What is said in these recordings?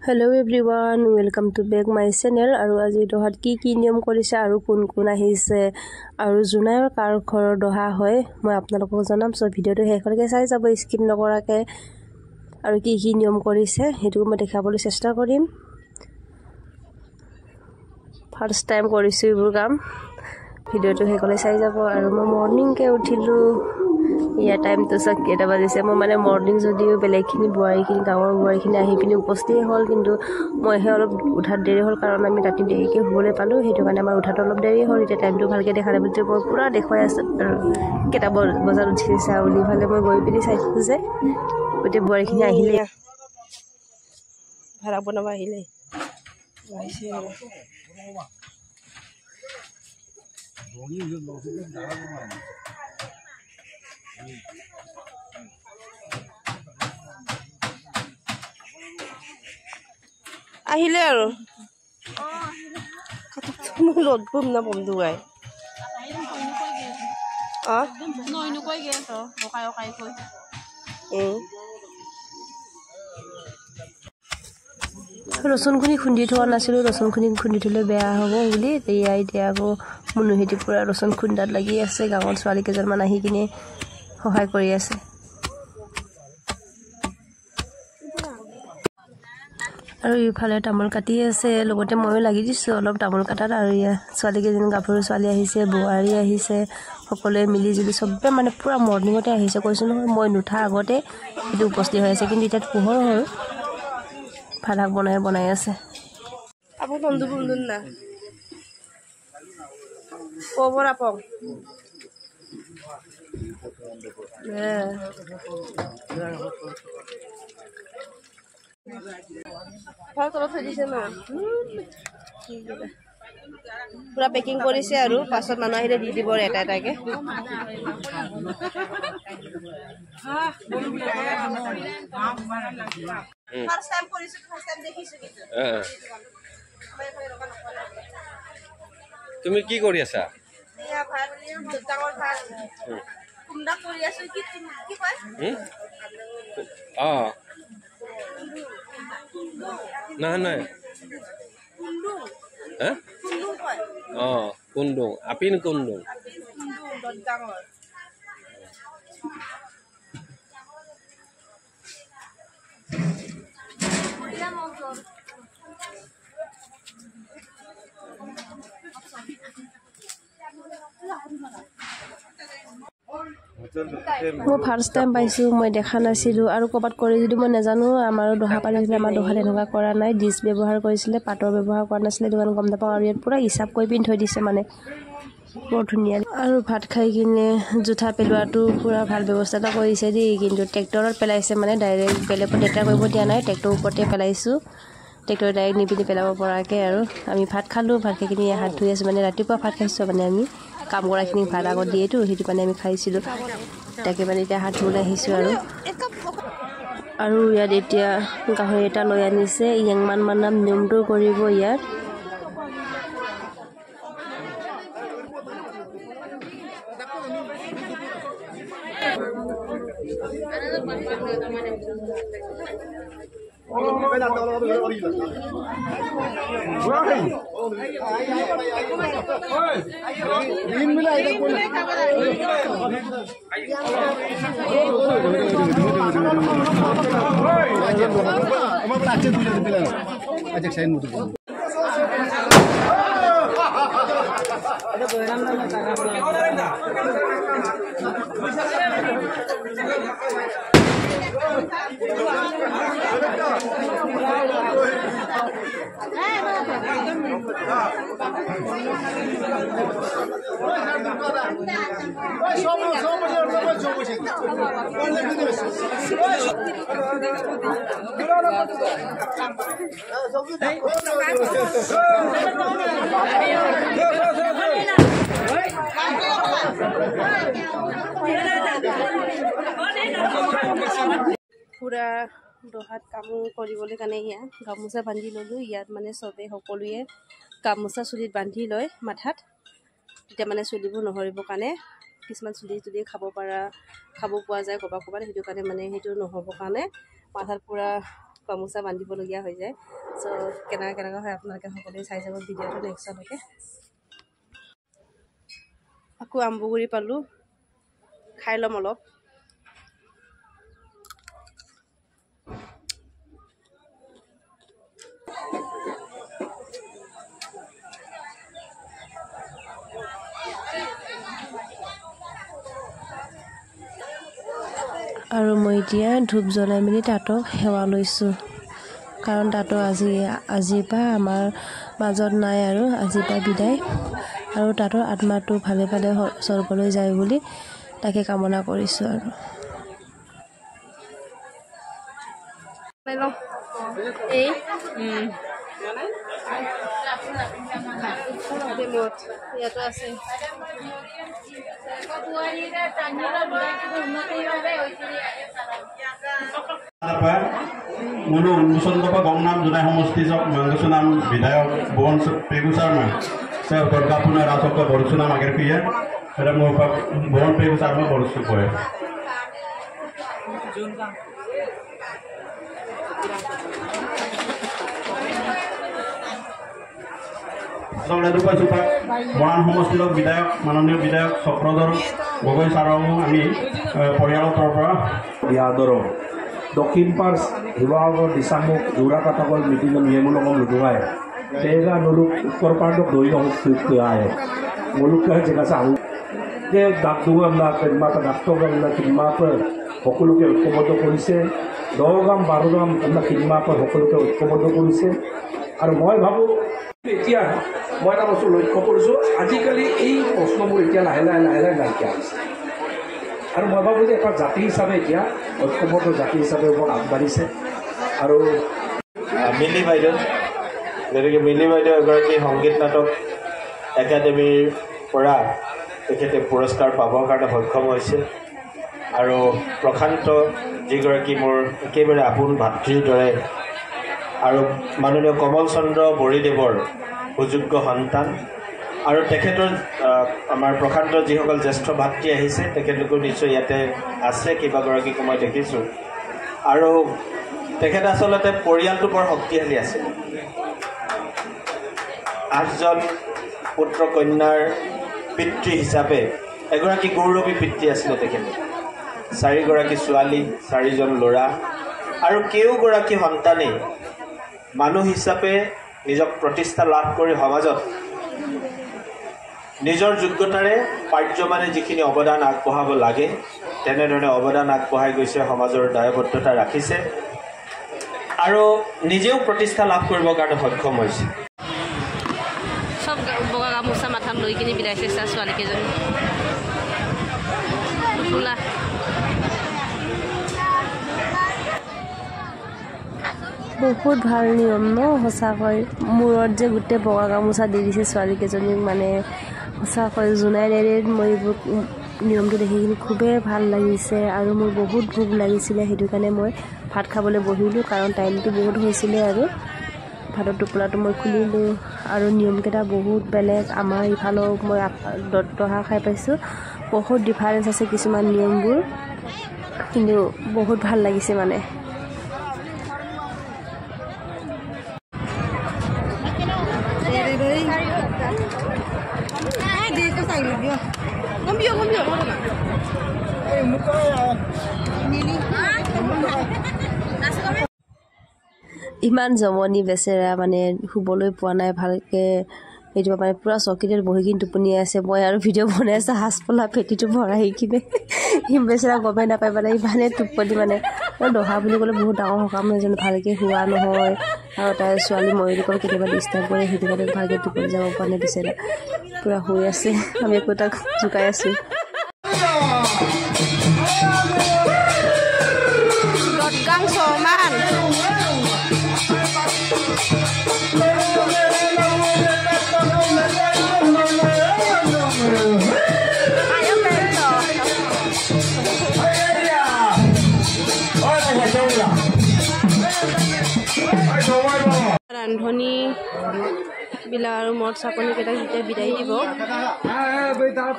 Hello everyone, welcome to back my channel. Aru aji dohat ki niyom korise aru kun ahise aru junayar kar khor doha hoy moi apnalokok janam so video to hekoleke sai jabo skip nokorake aru ki niyom korise hetu moi dekhabole chesta korim. First time korise ibur kam video to hekole sai jabo aru moi morning ke uthilu या time तो सक केटा बाजिसे म माने morning जदियो बेलेखिनि बुआरिखिनि गावर बुआरिखिनि आहि पिनि उपस्थित हल किंतु মই হে অলপ উঠাত দেৰি হল কাৰণ আমি ৰাতি দেৰিকে শুবলে পালো হেতু কাৰণে আমাৰ উঠাত অলপ দেৰি হল এটা টাইমটো ভালকে দেখা নাই বুলি পুৰা দেখুৱাই আছে কেটা বজাৰ উঠিছে আউলি ভালে মই গৈ পিনি চাইছো যে গতে বুআৰিখনি আহিলে ভাড়া বনাবা আহিলে আহিছে আহিলে আৰু মই লদ বম না বম দুগাই নইনো কই গেছ ওকাই কই ৰসুনখনি খুন্দি থোৱা নাছিলো ৰসুনখনি খুন্দি থলে বেয়া হ'ব বুলি তেয়াই দিয়া আকৌ মনুহেতি পুৰা ৰসুন খুন্দাত লাগি আছে গাঁৱৰ ছোৱালী কেজনমান আহি কিনে সহায় কৰি আছে আৰু ইফালে তামোল কাটি আছে লগতে ময়ো লাগি দিছো অলপ তামোল কাটাত আৰু ছোৱালী কেইজন গাভৰু ছোৱালী আহিছে বুৱাৰী আহিছে সকলোৱে মিলি জুলি সবে মানে পুৰা মৰ্নিংতে আহিছে কৈছো নহয় মই নুঠা আগতে এটো উপস্থিত হৈ আছে কিন্তু এটা পোহৰ হ'ল ভালাক বনাই আছে আপু বন্ধু বন্ধুন না কোবৰ আপং ভাল তলত থৈ দিছে ন পুৰা পেকিং কৰিছে আৰু পাছত মানুহ আহিলে দি দিব এটা এটাকে ফাৰ্স্ট টাইম কৰিছো ফাৰ্স্ট টাইম দেখিছো কিন্তু তুমি কি কৰি আছা ইয়া ভাত ডাঙৰ ভাত কুমডা কৰি আছো কি কয় না নাই কুন্দুং আপিন কুন্দুং ডাঙৰ মই ফাৰ্স্ট টাইম পাইছো মই দেখা নাছিলো আৰু কবাত কৰি যদি মই নাজানো আমাৰ দহা পালিছিলে আমাৰ দহা এনেকুৱা কৰা নাই ডিশ ব্যৱহাৰ কৰিছিলে পাটৰ ব্যৱহাৰ কৰা নাছিলে দোকান গম নাপাওঁ আৰু ইয়াত পুৰা হিচাপ কৰি পিন থৈ দিছে মানে বৰ ধুনীয়া আৰু ভাত খাই কিনে জুঠা পেলোৱাটো পুৰা ভাল ব্যৱস্থা এটা কৰিছে দেই কিন্তু ট্ৰেক্টৰত পেলাইছে মানে ডাইৰেক্ট বেলেগত লেটাৰ কৰিব দিয়া নাই ট্ৰেক্টৰ ওপৰতে পেলাইছো ট্ৰেক্টৰ ডাইৰেক্ট নিপিনি পেলাব পৰাকে আৰু আমি ভাত খালো ভাত খাই কিনে হাত ধুই আছো মানে ৰাতিপুৱা ভাত খাইছো মানে আমি কাম কৰাখিনি ভাত আগত দিয়েতো সেইটো মানে আমি খাইছিলো তাকে মানে এতিয়া হাত ধুবলৈ আহিছো আৰু ইয়াত এতিয়া গাহৰি এটা লৈ আনিছে ইয়াংমান মানাম নিয়মটো কৰিব ইয়াত পুৰা দহাত কাম কৰিবলৈ কাৰণে ইয়া গামোচা বান্ধি ললো ইয়াত মানে সবে সকলোৱে গামোচা চুলিত বান্ধি লয় মাথাত তেতিয়া মানে চুলিবোৰ নহৰিব কাৰণে কিছুমান চুলি যদি খাব পোৱা যায় কবা কবা সেইটো কাৰণে মানে সেইটো নহব কাৰণে মাথাত পুৰা গামোচা বান্ধিবলগীয়া হৈ যায় চ' কেনেকুৱা হয় আপোনালোকে সকলোৱে চাই যাব ভিডিঅ'টো নেক্সটলৈকে আকৌ আম্বুগুৰি পালোঁ খাই ল'ম অলপ আৰু মই এতিয়া ধূপ জ্বলাই মেলি তাঁতক সেৱা লৈছোঁ কাৰণ তাঁতো আজিৰ পৰা আমাৰ মাজত নাই আৰু আজিৰ পৰা বিদায় আৰু তাঁতৰ আত্মাটো ভালে ভালে স্বৰ্গলৈ যায় বুলি তাকে কামনা কৰিছোঁ আৰু এই ইয়াতো আছে মনো উন্মোচন কৰা গংনাম জোনাই সমষ্টিজক মাংগসু নাম বিধায়ক ভুৱন পেগু শৰ্মা সে দুৰ্গাপুৰ ৰাজক বড়সু নাম আগেৰ পিয়ে এটা মোৰ ভুৱন পেগু শৰ্মা বড়সু কয় মৰাণ সমষ্টিৰ বিধায়ক মাননীয় বিধায়ক চক্ৰধৰ গগৈ ছাৰক আমি পৰিয়ালৰ তৰফৰ পৰা আদৰো দক্ষিণ পাৰ শিৱসাগৰ দিচামুখ যোৰাকাটাকল মিটিং নিয়মূলকম লুডুৱাই তেগা নলুক উত্তৰ পাৰ্টক দৈ আহে মুলুকে জেগাছে আহোঁ যে ডাক দুগামলা কিনমাত ডাক্তৰগামলা কিনমাত সকলোকে ঐক্যবদ্ধ কৰিছে 10 গাম 12 গাম আপোনাৰ কিনমাত সকলোকে ঐক্যবদ্ধ কৰিছে আৰু মই ভাবোঁ এতিয়া মই এটা বস্তু লক্ষ্য কৰিছোঁ আজিকালি এই প্ৰশ্নবোৰ এতিয়া লাহে লাহে নাইকিয়া হৈছে আৰু মই ভাবোঁ যে এটা জাতি হিচাপে এতিয়া ঐক্যবদ্ধ জাতি হিচাপে ওপৰত আগবাঢ়িছে আৰু মিলি বাইদেউ যেনেকৈ মিলি বাইদেউ এগৰাকী সংগীত নাটক একাডেমীৰ পৰা তেখেতে পুৰস্কাৰ পাবৰ কাৰণে সক্ষম হৈছে আৰু প্ৰশান্ত যিগৰাকী মোৰ একেবাৰে আপোন ভাতৃৰ দৰে আৰু মাননীয় কমল চন্দ্ৰ বৰিদেৱৰ সুযোগ্য সন্তান আৰু তেখেতৰ আমাৰ প্ৰশান্ত যিসকল জ্যেষ্ঠ ভাতৃ আহিছে তেখেতলোকো নিশ্চয় ইয়াতে আছে কেইবাগৰাকীকো মই দেখিছোঁ আৰু তেখেত আচলতে পৰিয়ালটো বৰ শক্তিশালী আছে 8জন পুত্ৰ কন্যাৰ পিতৃ হিচাপে এগৰাকী গৌৰৱী পিতৃ আছিলে তেখেতে 4গৰাকী ছোৱালী 4জন ল'ৰা আৰু কেওগৰাকী সন্তানেই মানুহ হিচাপে নিজক প্ৰতিষ্ঠা লাভ কৰি সমাজত নিজৰ যোগ্যতাৰে পাৰ্যমানে যিখিনি অৱদান আগবঢ়াব লাগে তেনেধৰণে অৱদান আগবঢ়াই গৈছে সমাজৰ দায়বদ্ধতা ৰাখিছে আৰু নিজেও প্ৰতিষ্ঠা লাভ কৰিবৰ কাৰণে সক্ষম হৈছে সব বগা গামোচা মাথাত লৈ কিনি বিদায় চেষ্টা ছোৱালীকেইজনী ওলা বহুত ভাল নিয়ম ন সঁচাকৈ মূৰত যে গোটেই বগা গামোচা দি দিছে ছোৱালীকেইজনীক মানে সঁচাকৈ জোনাই ডায়েৰীত মই এইবোৰ নিয়মটো দেখি কিনি খুবেই ভাল লাগিছে আৰু মোৰ বহুত ভোক লাগিছিলে সেইটো কাৰণে মই ভাত খাবলৈ বহিলোঁ কাৰণ টাইমটো বহুত হৈছিলে আৰু ভাতৰ টোপোলাটো মই খুলিলোঁ আৰু নিয়মকেইটা বহুত বেলেগ আমাৰ ইফালেও মই দহা খাই পাইছোঁ বহুত ডিফাৰেঞ্চ আছে কিছুমান নিয়মবোৰ কিন্তু বহুত ভাল লাগিছে মানে ইমান জমনি বেচেৰা মানে শুবলৈ পোৱা নাই ভালকৈ সেইটো মানে পূৰা চকীত বহি কিনি টোপনি আছে মই আৰু ভিডিঅ' বনাই আছোঁ সাজপলা পেটিটো ভৰাই কিনে সি বেচেৰা গমেই নাপায় মানে ইমানে টোপনি মানে দহা বুলি ক'লে বহুত ডাঙৰ সকাম নহয় জানো ভালকৈ শোৱা নহয় আৰু তাই ছোৱালী ময়ূৰীকৰ কেতিয়াবা ডিষ্টাৰ্ব কৰে সেইটো কাৰণে ভালকৈ টোপনি যাব পৰা নাই বেচেৰা পূৰা শুই আছে আমি একো তাক জোকাই আছোঁ ৰান্ধনি বিলাক আৰু মদ চাকনিকেইটাক যেতিয়া বিদায় দিব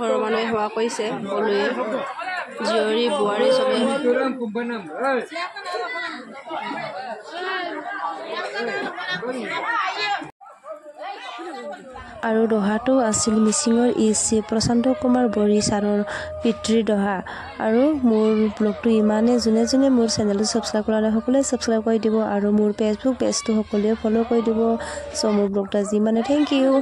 ঘৰৰ মানুহে সেৱা কৰিছে সকলোৱে জীয়ৰী বোৱাৰী চবে আৰু দহাটো আছিল মিচিঙৰ শ্ৰী প্ৰশান্ত কুমাৰ বড়ি ছাৰৰ পিতৃৰ দহা। আৰু মোৰ ব্লগটো ইমানেই, যোনে যোনে মোৰ চেনেলটো ছাবস্ক্ৰাইব কৰা নাই সকলোৱে ছাবস্ক্ৰাইব কৰি দিব আৰু মোৰ ফেচবুক পেজটো সকলোৱে ফ'ল' কৰি দিব। চ' মোৰ ব্লগটো আজি ইমানে, থেংক ইউ।